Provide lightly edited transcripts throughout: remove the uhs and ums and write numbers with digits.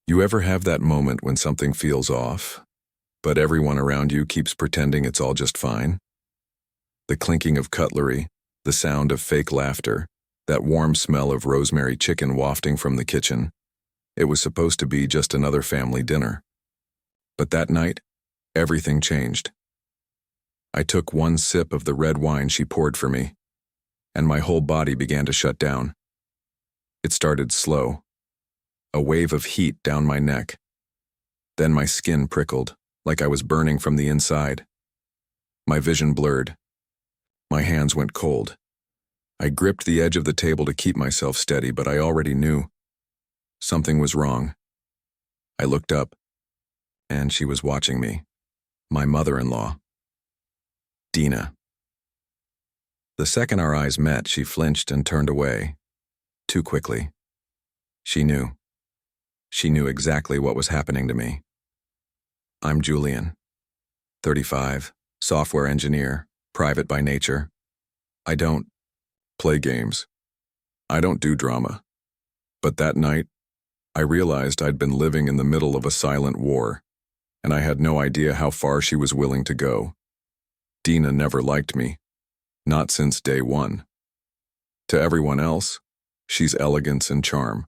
You ever have that moment when something feels off, but everyone around you keeps pretending it's all just fine? The clinking of cutlery, the sound of fake laughter, that warm smell of rosemary chicken wafting from the kitchen. It was supposed to be just another family dinner. But that night, everything changed. I took one sip of the red wine she poured for me, and my whole body began to shut down. It started slow, a wave of heat down my neck. Then my skin prickled, like I was burning from the inside. My vision blurred. My hands went cold. I gripped the edge of the table to keep myself steady, but I already knew something was wrong. I looked up, and she was watching me. My mother-in-law, Dina. The second our eyes met, she flinched and turned away. Too quickly. She knew. She knew exactly what was happening to me. I'm Julian, 35, software engineer, private by nature. I don't play games. I don't do drama. But that night, I realized I'd been living in the middle of a silent war, and I had no idea how far she was willing to go. Dina never liked me, not since day one. To everyone else, she's elegance and charm.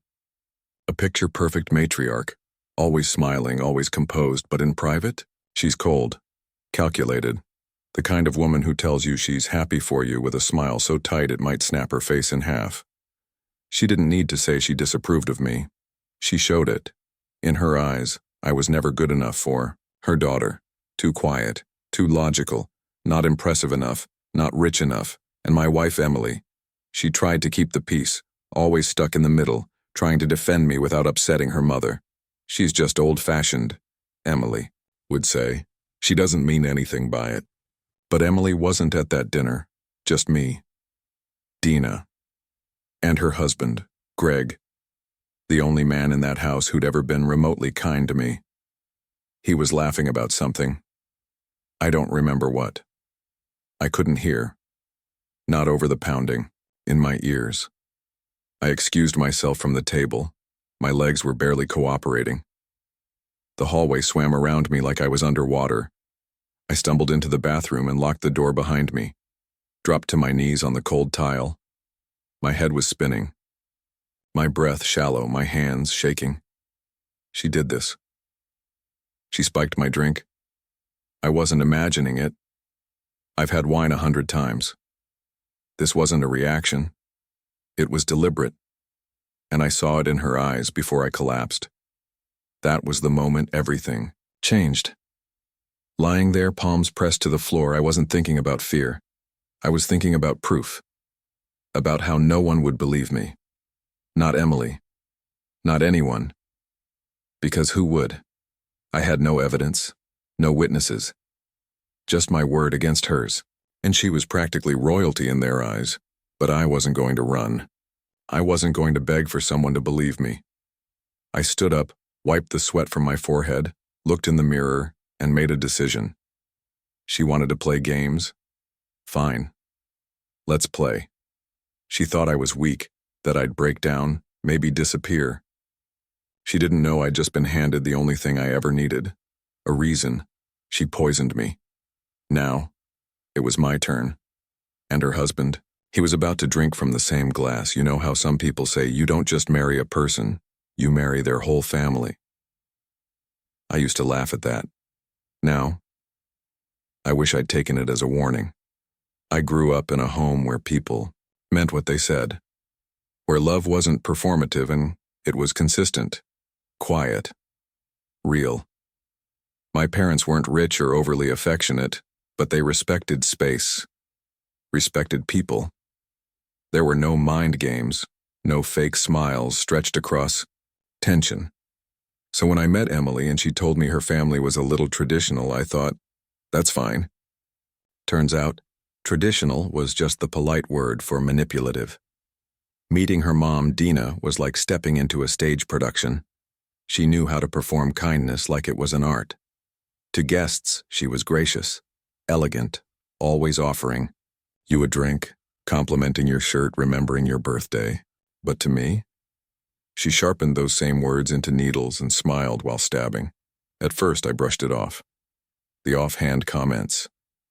A picture-perfect matriarch, always smiling, always composed, but in private, she's cold, calculated, the kind of woman who tells you she's happy for you with a smile so tight it might snap her face in half. She didn't need to say she disapproved of me. She showed it. In her eyes, I was never good enough for her daughter. Too quiet, too logical, not impressive enough, not rich enough. And my wife, Emily. She tried to keep the peace, always stuck in the middle, trying to defend me without upsetting her mother. She's just old-fashioned, Emily would say. She doesn't mean anything by it. But Emily wasn't at that dinner, just me, Dina, and her husband, Greg, the only man in that house who'd ever been remotely kind to me. He was laughing about something. I don't remember what. I couldn't hear. Not over the pounding, in my ears. I excused myself from the table. My legs were barely cooperating. The hallway swam around me like I was underwater. I stumbled into the bathroom and locked the door behind me, dropped to my knees on the cold tile. My head was spinning. My breath shallow, my hands shaking. She did this. She spiked my drink. I wasn't imagining it. I've had wine 100 times. This wasn't a reaction. It was deliberate, and I saw it in her eyes before I collapsed. That was the moment everything changed. Lying there, palms pressed to the floor, I wasn't thinking about fear. I was thinking about proof. About how no one would believe me. Not Emily. Not anyone. Because who would? I had no evidence, no witnesses. Just my word against hers. And she was practically royalty in their eyes. But I wasn't going to run. I wasn't going to beg for someone to believe me. I stood up, wiped the sweat from my forehead, looked in the mirror, and made a decision. She wanted to play games? Fine. Let's play. She thought I was weak, that I'd break down, maybe disappear. She didn't know I'd just been handed the only thing I ever needed. A reason. She poisoned me. Now, it was my turn. And her husband. He was about to drink from the same glass. You know how some people say you don't just marry a person, you marry their whole family. I used to laugh at that. Now, I wish I'd taken it as a warning. I grew up in a home where people meant what they said, where love wasn't performative and it was consistent, quiet, real. My parents weren't rich or overly affectionate, but they respected space, respected people. There were no mind games, no fake smiles stretched across tension. So when I met Emily and she told me her family was a little traditional, I thought, that's fine. Turns out, traditional was just the polite word for manipulative. Meeting her mom, Dina, was like stepping into a stage production. She knew how to perform kindness like it was an art. To guests, she was gracious, elegant, always offering you a drink, complimenting your shirt, remembering your birthday. But to me, She sharpened those same words into needles and smiled while stabbing. At first, I brushed it off. The offhand comments,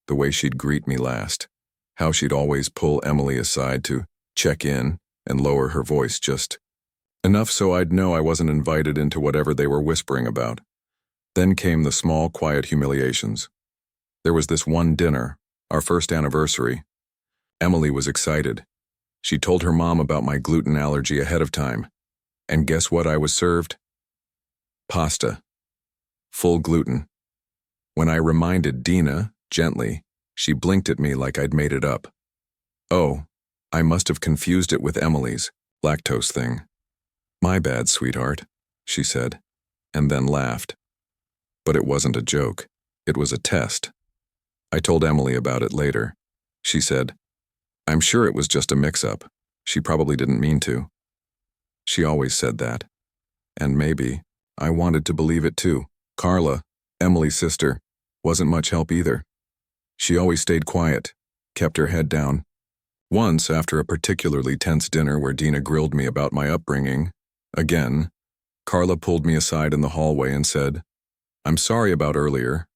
the way she'd greet me last, how she'd always pull Emily aside to check in and lower her voice just enough so I'd know I wasn't invited into whatever they were whispering about. Then came the small, quiet humiliations. There was this one dinner, our first anniversary. Emily was excited. She told her mom about my gluten allergy ahead of time. And guess what I was served? Pasta. Full gluten. When I reminded Dina, gently, she blinked at me like I'd made it up. Oh, I must have confused it with Emily's lactose thing. My bad, sweetheart, she said, and then laughed. But it wasn't a joke. It was a test. I told Emily about it later. She said, I'm sure it was just a mix-up. She probably didn't mean to. She always said that. And maybe I wanted to believe it too. Carla, Emily's sister, wasn't much help either. She always stayed quiet, kept her head down. Once, after a particularly tense dinner where Dina grilled me about my upbringing, again, Carla pulled me aside in the hallway and said, I'm sorry about earlier.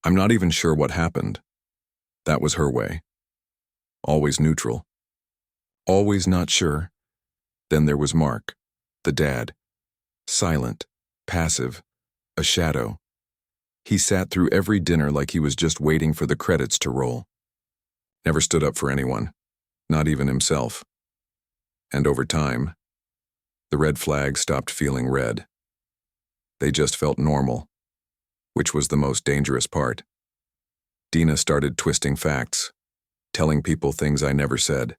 I'm not even sure what happened. That was her way. Always neutral. Always not sure. Then there was Mark, the dad. Silent, passive, a shadow. He sat through every dinner like he was just waiting for the credits to roll. Never stood up for anyone, not even himself. And over time, the red flags stopped feeling red. They just felt normal, which was the most dangerous part. Dina started twisting facts, telling people things I never said.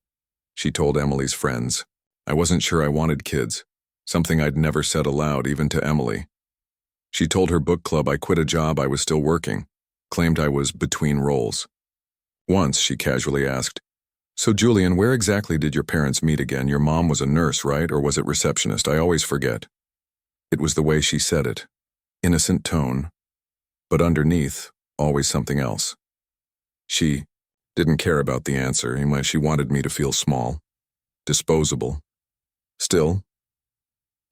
She told Emily's friends. I wasn't sure I wanted kids, something I'd never said aloud even to Emily. She told her book club I quit a job I was still working, claimed I was between roles. Once she casually asked, So Julian, where exactly did your parents meet again? Your mom was a nurse, right? Or was it receptionist? I always forget. It was the way she said it. Innocent tone, but underneath, always something else. She didn't care about the answer. She wanted me to feel small, disposable. Still,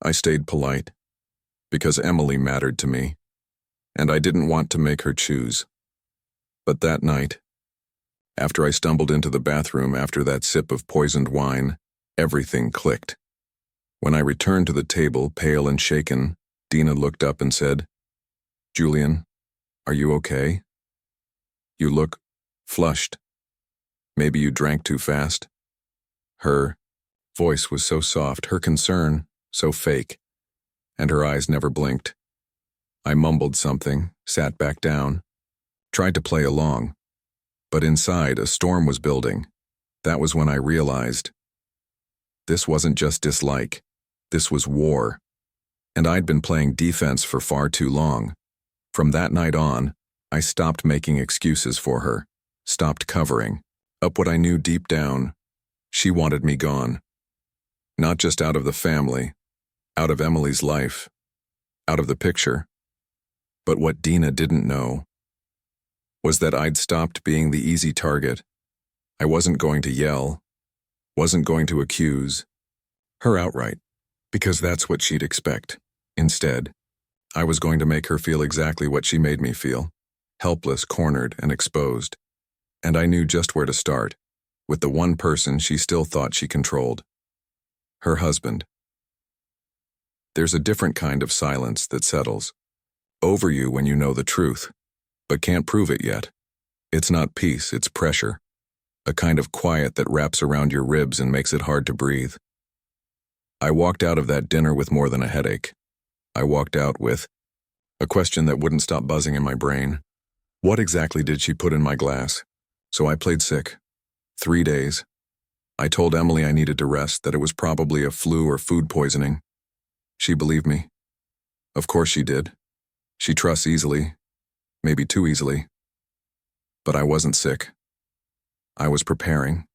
I stayed polite, because Emily mattered to me, and I didn't want to make her choose. But that night, after I stumbled into the bathroom after that sip of poisoned wine, everything clicked. When I returned to the table, pale and shaken, Dina looked up and said, Julian, are you okay? You look flushed. Maybe you drank too fast? Her voice was so soft, her concern so fake, and her eyes never blinked. I mumbled something, sat back down, tried to play along, but inside a storm was building. That was when I realized this wasn't just dislike, this was war, and I'd been playing defense for far too long. From that night on, I stopped making excuses for her, stopped covering up what I knew deep down. She wanted me gone. Not just out of the family, out of Emily's life, out of the picture. But what Dina didn't know was that I'd stopped being the easy target. I wasn't going to yell, wasn't going to accuse her outright, because that's what she'd expect. Instead, I was going to make her feel exactly what she made me feel, helpless, cornered, and exposed. And I knew just where to start, with the one person she still thought she controlled. Her husband. There's a different kind of silence that settles over you when you know the truth, but can't prove it yet. It's not peace, it's pressure. A kind of quiet that wraps around your ribs and makes it hard to breathe. I walked out of that dinner with more than a headache. I walked out with a question that wouldn't stop buzzing in my brain. What exactly did she put in my glass? So I played sick. 3 days. I told Emily I needed to rest, that it was probably a flu or food poisoning. She believed me. Of course she did. She trusts easily, maybe too easily. But I wasn't sick. I was preparing.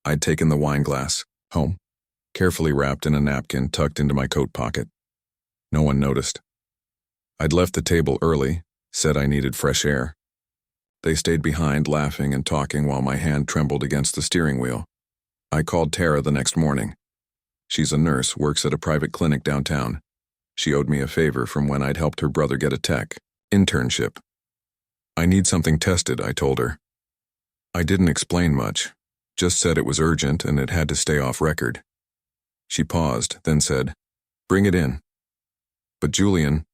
I'd taken the wine glass home, carefully wrapped in a napkin tucked into my coat pocket. No one noticed. I'd left the table early, said I needed fresh air. They stayed behind, laughing and talking while my hand trembled against the steering wheel. I called Tara the next morning. She's a nurse, works at a private clinic downtown. She owed me a favor from when I'd helped her brother get a tech internship. I need something tested, I told her. I didn't explain much, just said it was urgent and it had to stay off record. She paused, then said, "Bring it in." "But Julian,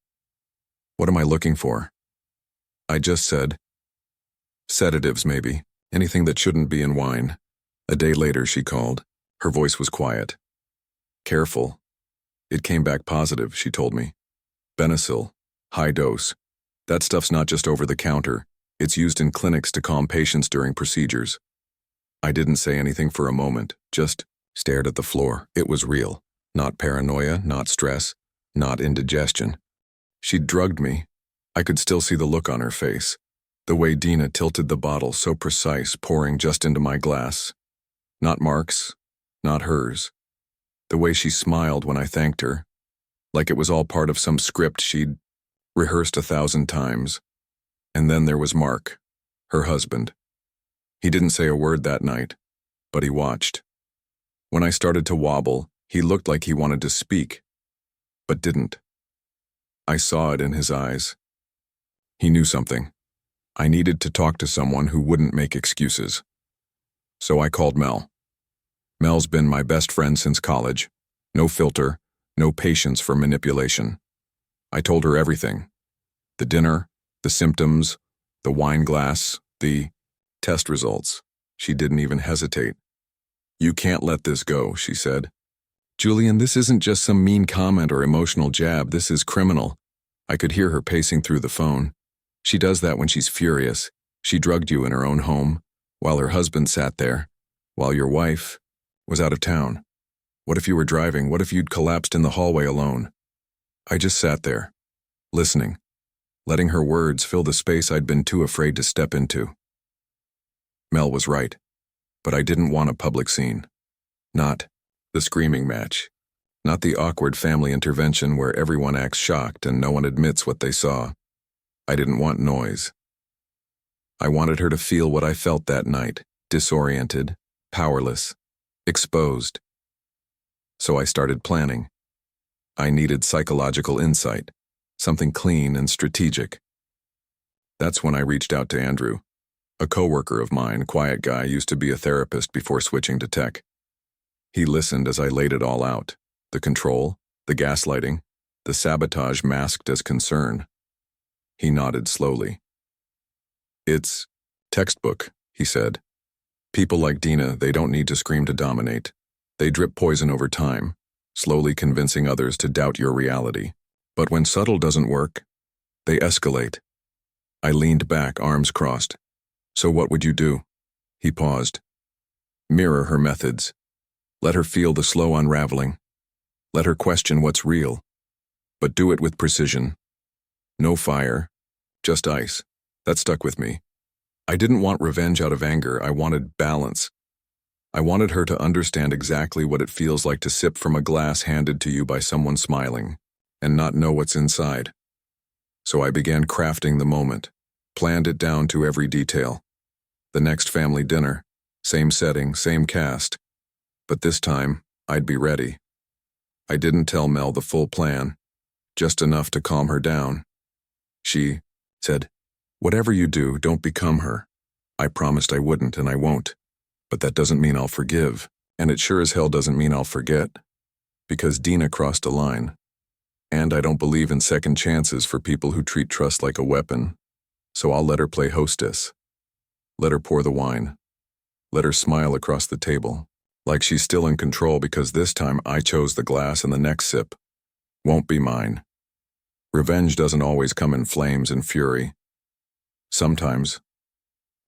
what am I looking for?" I just said, "Sedatives, maybe. Anything that shouldn't be in wine." A day later, she called. Her voice was quiet. "Careful. It came back positive," she told me. "Benecil, high dose. That stuff's not just over the counter. It's used in clinics to calm patients during procedures." I didn't say anything for a moment, just stared at the floor. It was real. Not paranoia, not stress, not indigestion. She'd drugged me. I could still see the look on her face. The way Dina tilted the bottle, so precise, pouring just into my glass. Not Mark's, not hers. The way she smiled when I thanked her, like it was all part of some script she'd rehearsed 1,000 times. And then there was Mark, her husband. He didn't say a word that night, but he watched. When I started to wobble, he looked like he wanted to speak, but didn't. I saw it in his eyes. He knew something. I needed to talk to someone who wouldn't make excuses. So I called Mel. Mel's been my best friend since college. No filter, no patience for manipulation. I told her everything. The dinner, the symptoms, the wine glass, the test results. She didn't even hesitate. "You can't let this go," she said. "Julian, this isn't just some mean comment or emotional jab. This is criminal." I could hear her pacing through the phone. "She does that when she's furious. She drugged you in her own home, while her husband sat there, while your wife was out of town. What if you were driving? What if you'd collapsed in the hallway alone?" I just sat there, listening, letting her words fill the space I'd been too afraid to step into. Mel was right, but I didn't want a public scene. Not the screaming match. Not the awkward family intervention where everyone acts shocked and no one admits what they saw. I didn't want noise. I wanted her to feel what I felt that night, disoriented, powerless, exposed. So I started planning. I needed psychological insight, something clean and strategic. That's when I reached out to Andrew. A coworker of mine, quiet guy, used to be a therapist before switching to tech. He listened as I laid it all out. The control, the gaslighting, the sabotage masked as concern. He nodded slowly. "It's textbook," he said. "People like Dina, they don't need to scream to dominate. They drip poison over time, slowly convincing others to doubt your reality. But when subtle doesn't work, they escalate." I leaned back, arms crossed. "So what would you do?" He paused. "Mirror her methods. Let her feel the slow unraveling. Let her question what's real. But do it with precision. No fire, just ice." That stuck with me. I didn't want revenge out of anger. I wanted balance. I wanted her to understand exactly what it feels like to sip from a glass handed to you by someone smiling, and not know what's inside. So I began crafting the moment, planned it down to every detail. The next family dinner, same setting, same cast. But this time, I'd be ready. I didn't tell Mel the full plan, just enough to calm her down. She said, "Whatever you do, don't become her." I promised I wouldn't, and I won't. But that doesn't mean I'll forgive, and it sure as hell doesn't mean I'll forget. Because Dina crossed a line. And I don't believe in second chances for people who treat trust like a weapon. So I'll let her play hostess. Let her pour the wine. Let her smile across the table, like she's still in control because this time I chose the glass and the next sip won't be mine. Revenge doesn't always come in flames and fury. Sometimes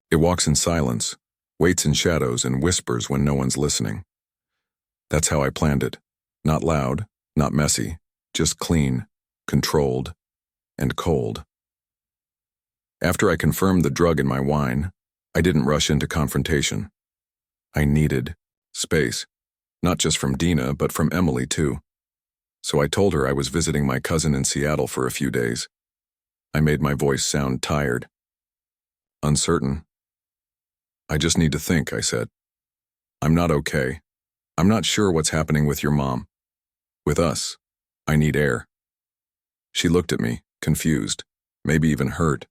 it walks in silence, waits in shadows, and whispers when no one's listening. That's how I planned it. Not loud, not messy, just clean, controlled, and cold. After I confirmed the drug in my wine, I didn't rush into confrontation. I needed space, not just from Dina, but from Emily too. So I told her I was visiting my cousin in Seattle for a few days. I made my voice sound tired, uncertain. "I just need to think," I said. "I'm not okay. I'm not sure what's happening with your mom. With us. I need air. She looked at me, confused, maybe even hurt.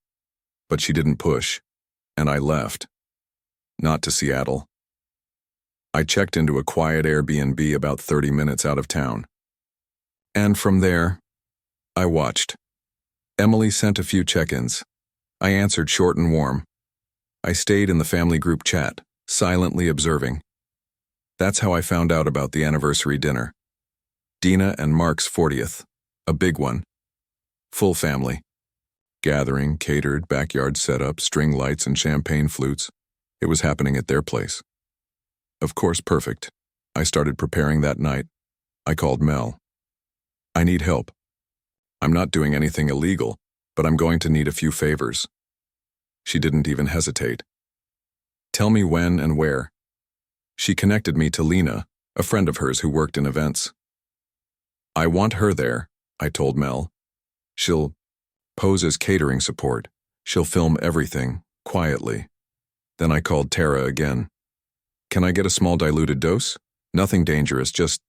But she didn't push, and I left. Not to Seattle. I checked into a quiet Airbnb about 30 minutes out of town. And from there, I watched. Emily sent a few check-ins. I answered short and warm. I stayed in the family group chat, silently observing. That's how I found out about the anniversary dinner. Dina and Mark's 40th, a big one. Full family. Gathering, catered, backyard setup, string lights and champagne flutes. It was happening at their place. Of course, perfect. I started preparing that night. I called Mel. I need help. I'm not doing anything illegal, but I'm going to need a few favors. She didn't even hesitate. Tell me when and where. She connected me to Lena, a friend of hers who worked in events. I want her there, I told Mel. She'll pose as catering support. She'll film everything, quietly. Then I called Tara again. Can I get a small diluted dose? Nothing dangerous, just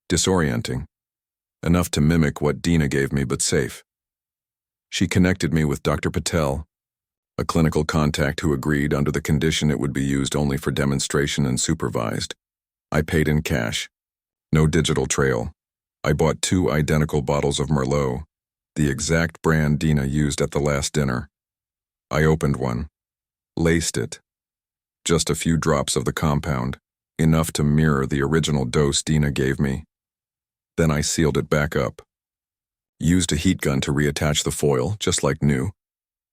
disorienting. Enough to mimic what Dina gave me, but safe. She connected me with Dr. Patel, a clinical contact who agreed under the condition it would be used only for demonstration and supervised. I paid in cash. No digital trail. I bought 2 identical bottles of Merlot, the exact brand Dina used at the last dinner. I opened one, laced it. Just a few drops of the compound, enough to mirror the original dose Dina gave me. Then I sealed it back up. Used a heat gun to reattach the foil, just like new.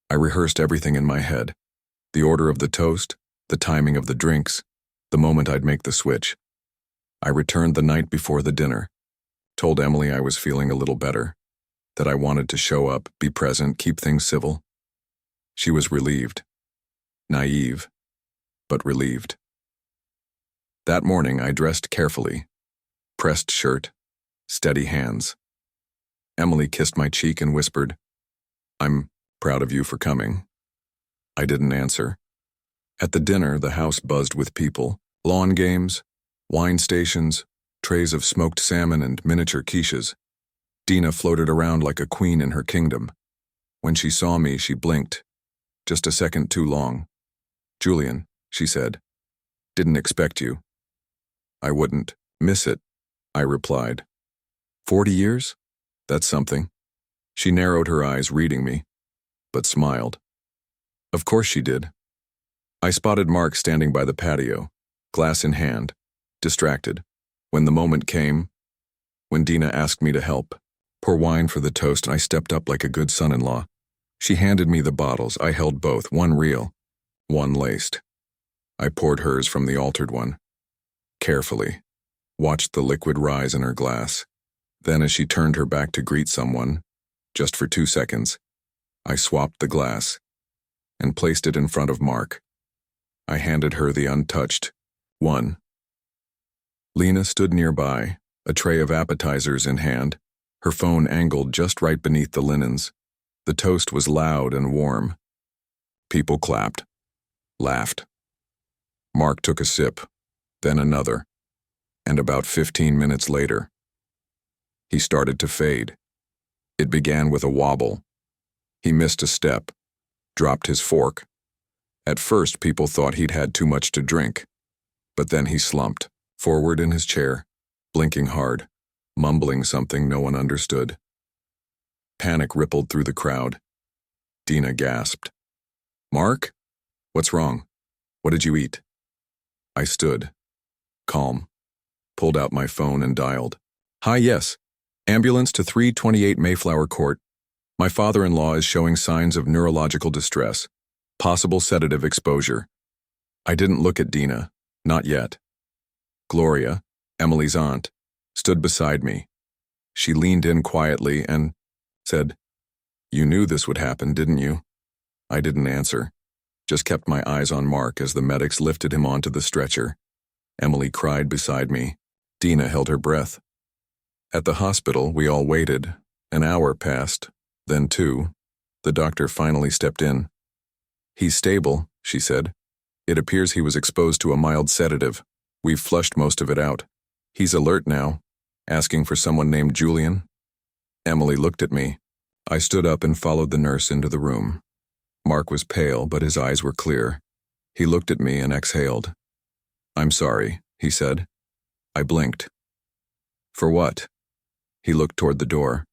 I rehearsed everything in my head. The order of the toast, the timing of the drinks, the moment I'd make the switch. I returned the night before the dinner. Told Emily I was feeling a little better, that I wanted to show up, be present, keep things civil. She was relieved. Naive, but relieved. That morning I dressed carefully. Pressed shirt, steady hands. Emily kissed my cheek and whispered, I'm proud of you for coming. I didn't answer. At the dinner, the house buzzed with people, lawn games, wine stations, trays of smoked salmon and miniature quiches. Dina floated around like a queen in her kingdom. When she saw me, she blinked. Just a second too long. Julian, she said, didn't expect you. I wouldn't miss it, I replied. 40 years? That's something. She narrowed her eyes, reading me, but smiled. Of course she did. I spotted Mark standing by the patio, glass in hand, distracted. When the moment came, when Dina asked me to help, pour wine for the toast, I stepped up like a good son-in-law. She handed me the bottles. I held both, one real, one laced. I poured hers from the altered one. Carefully, watched the liquid rise in her glass. Then as she turned her back to greet someone, just for 2 seconds, I swapped the glass and placed it in front of Mark. I handed her the untouched one. Lena stood nearby, a tray of appetizers in hand, her phone angled just right beneath the linens. The toast was loud and warm. People clapped, laughed. Mark took a sip, then another, and about 15 minutes later, he started to fade. It began with a wobble. He missed a step, dropped his fork. At first, people thought he'd had too much to drink, but then he slumped, forward in his chair, blinking hard, mumbling something no one understood. Panic rippled through the crowd. Dina gasped. Mark? What's wrong? What did you eat? I stood, calm, pulled out my phone and dialed. Hi, yes. Ambulance to 328 Mayflower Court. My father-in-law is showing signs of neurological distress. Possible sedative exposure. I didn't look at Dina, not yet. Gloria, Emily's aunt, stood beside me. She leaned in quietly and said, You knew this would happen, didn't you? I didn't answer, just kept my eyes on Mark as the medics lifted him onto the stretcher. Emily cried beside me. Dina held her breath. At the hospital, we all waited. An hour passed, then 2. The doctor finally stepped in. He's stable, she said. It appears he was exposed to a mild sedative. We've flushed most of it out. He's alert now, asking for someone named Julian. Emily looked at me. I stood up and followed the nurse into the room. Mark was pale, but his eyes were clear. He looked at me and exhaled. "I'm sorry," he said. I blinked. "For what?" He looked toward the door.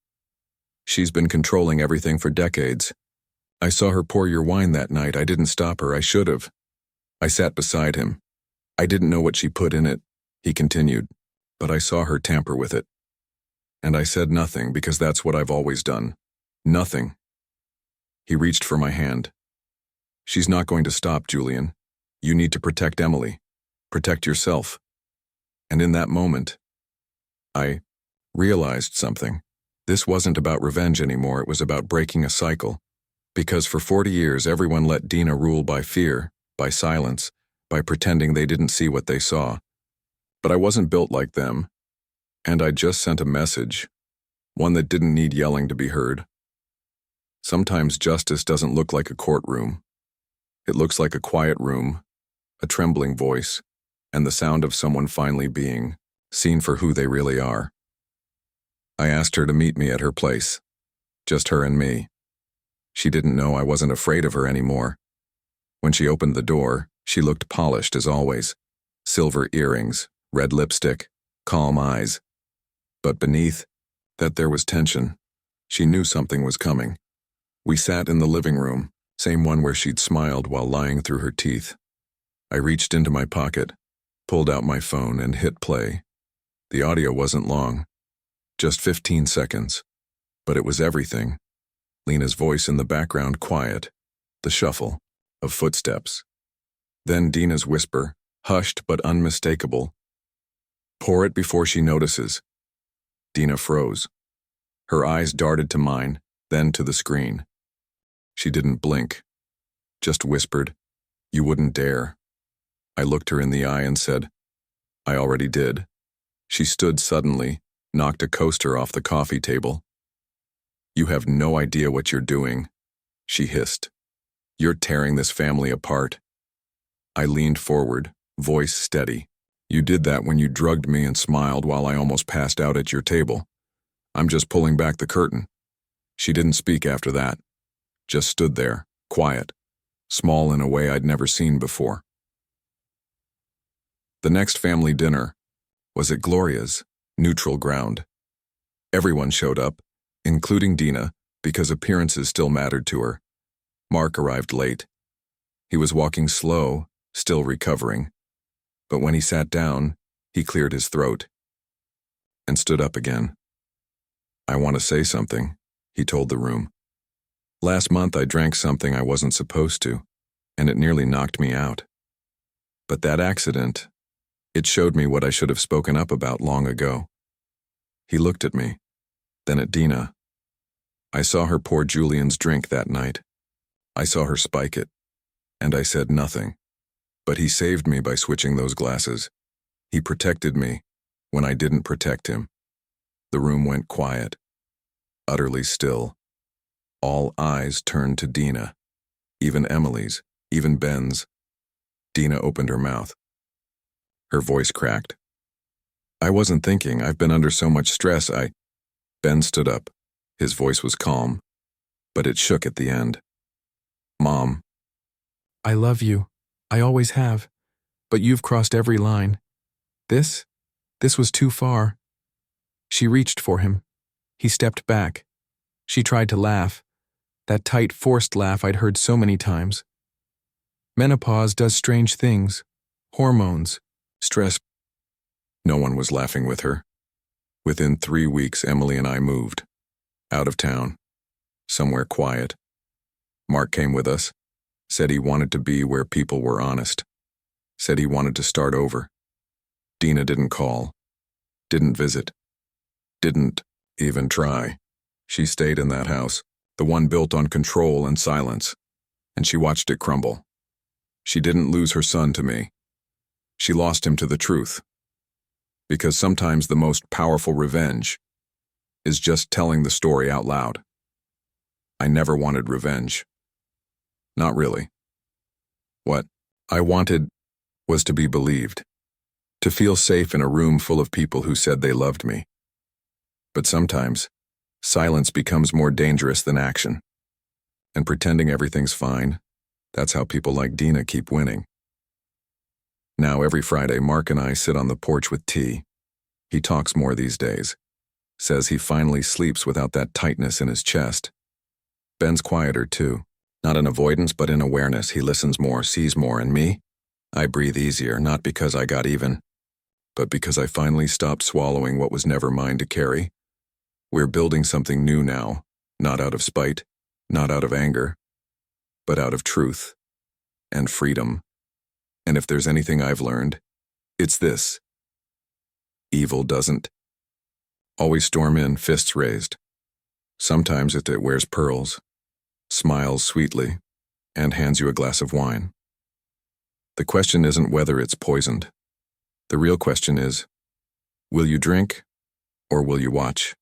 "She's been controlling everything for decades. I saw her pour your wine that night. I didn't stop her. I should have." I sat beside him. "I didn't know what she put in it," he continued, "but I saw her tamper with it. And I said nothing because that's what I've always done. Nothing." He reached for my hand. "She's not going to stop, Julian. You need to protect Emily. Protect yourself." And in that moment, I realized something. This wasn't about revenge anymore. It was about breaking a cycle. Because for 40 years, everyone let Dina rule by fear, by silence, by pretending they didn't see what they saw. But I wasn't built like them, and I just sent a message, one that didn't need yelling to be heard. Sometimes justice doesn't look like a courtroom. It looks like a quiet room, a trembling voice, and the sound of someone finally being seen for who they really are. I asked her to meet me at her place, just her and me. She didn't know I wasn't afraid of her anymore. When she opened the door, she looked polished as always. Silver earrings, red lipstick, calm eyes. But beneath that there was tension. She knew something was coming. We sat in the living room, same one where she'd smiled while lying through her teeth. I reached into my pocket, pulled out my phone and hit play. The audio wasn't long, just 15 seconds, but it was everything. Lena's voice in the background quiet, the shuffle of footsteps. Then Dina's whisper, hushed but unmistakable. "Pour it before she notices." Dina froze. Her eyes darted to mine, then to the screen. She didn't blink, just whispered, "You wouldn't dare." I looked her in the eye and said, "I already did." She stood suddenly, knocked a coaster off the coffee table. "You have no idea what you're doing," she hissed. "You're tearing this family apart." I leaned forward, voice steady. "You did that when you drugged me and smiled while I almost passed out at your table. I'm just pulling back the curtain." She didn't speak after that, just stood there, quiet, small in a way I'd never seen before. The next family dinner was at Gloria's, neutral ground. Everyone showed up, including Dina, because appearances still mattered to her. Mark arrived late. He was walking slow, still recovering. But when he sat down, he cleared his throat and stood up again. "I want to say something," he told the room. "Last month I drank something I wasn't supposed to, and it nearly knocked me out. But that accident, it showed me what I should have spoken up about long ago." He looked at me, then at Dina. I saw her pour Julian's drink that night. I saw her spike it, and I said nothing. But he saved me by switching those glasses. He protected me when I didn't protect him. The room went quiet, utterly still. All eyes turned to Dina, even Emily's, even Ben's. Dina opened her mouth. Her voice cracked. "I wasn't thinking. I've been under so much stress. Ben stood up. His voice was calm, but it shook at the end. "Mom." "I love you. I always have. But you've crossed every line. This was too far." She reached for him. He stepped back. She tried to laugh. That tight, forced laugh I'd heard so many times. Menopause does strange things. Hormones. Stress. No one was laughing with her. Within 3 weeks, Emily and I moved. Out of town. Somewhere quiet. Mark came with us. Said he wanted to be where people were honest. Said he wanted to start over. Dina didn't call. Didn't visit. Didn't even try. She stayed in that house, the one built on control and silence, and she watched it crumble. She didn't lose her son to me. She lost him to the truth. Because sometimes the most powerful revenge is just telling the story out loud. I never wanted revenge. Not really. What I wanted was to be believed. to feel safe in a room full of people who said they loved me. But sometimes, silence becomes more dangerous than action. And pretending everything's fine, that's how people like Dina keep winning. Now every Friday, Mark and I sit on the porch with tea. He talks more these days. Says he finally sleeps without that tightness in his chest. Ben's quieter too. Not in avoidance, but in awareness. He listens more, sees more, and me? I breathe easier, not because I got even, but because I finally stopped swallowing what was never mine to carry. We're building something new now, not out of spite, not out of anger, but out of truth and freedom. And if there's anything I've learned, it's this. Evil doesn't always storm in, fists raised. Sometimes it wears pearls, smiles sweetly, and hands you a glass of wine. The question isn't whether it's poisoned. The real question is, will you drink or will you watch?